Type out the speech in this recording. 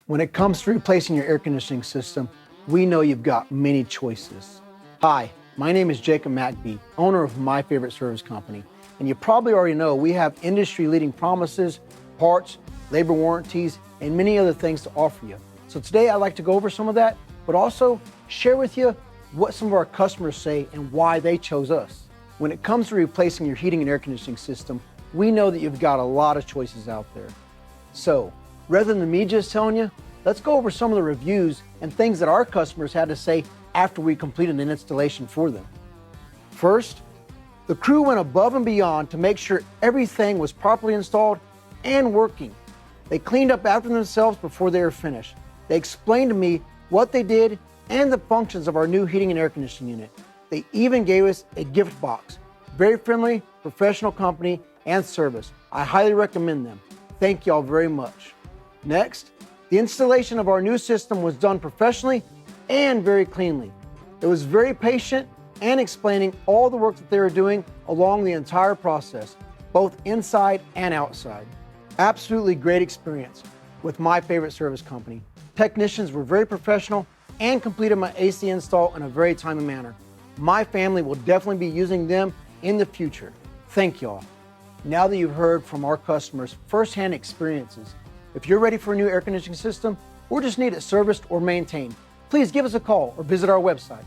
When it comes to replacing your air conditioning system, we know you've got many choices. Hi, my name is Jacob McBee, owner of My Favorite Service Company. And you probably already know we have industry-leading promises, parts, labor warranties, and many other things to offer you. So today I'd like to go over some of that, but also share with you what some of our customers say and why they chose us. When it comes to replacing your heating and air conditioning system, we know that you've got a lot of choices out there. So, rather than me just telling you, let's go over some of the reviews and things that our customers had to say after we completed an installation for them. First, the crew went above and beyond to make sure everything was properly installed and working. They cleaned up after themselves before they were finished. They explained to me what they did and the functions of our new heating and air conditioning unit. They even gave us a gift box. Very friendly, professional company and service. I highly recommend them. Thank y'all very much. Next, the installation of our new system was done professionally and very cleanly. It was very patient and explaining all the work that they were doing along the entire process, both inside and outside. Absolutely great experience with My Favorite Service Company. Technicians were very professional and completed my AC install in a very timely manner. My family will definitely be using them in the future. Thank y'all. Now that you've heard from our customers' firsthand experiences, if you're ready for a new air conditioning system or just need it serviced or maintained, please give us a call or visit our website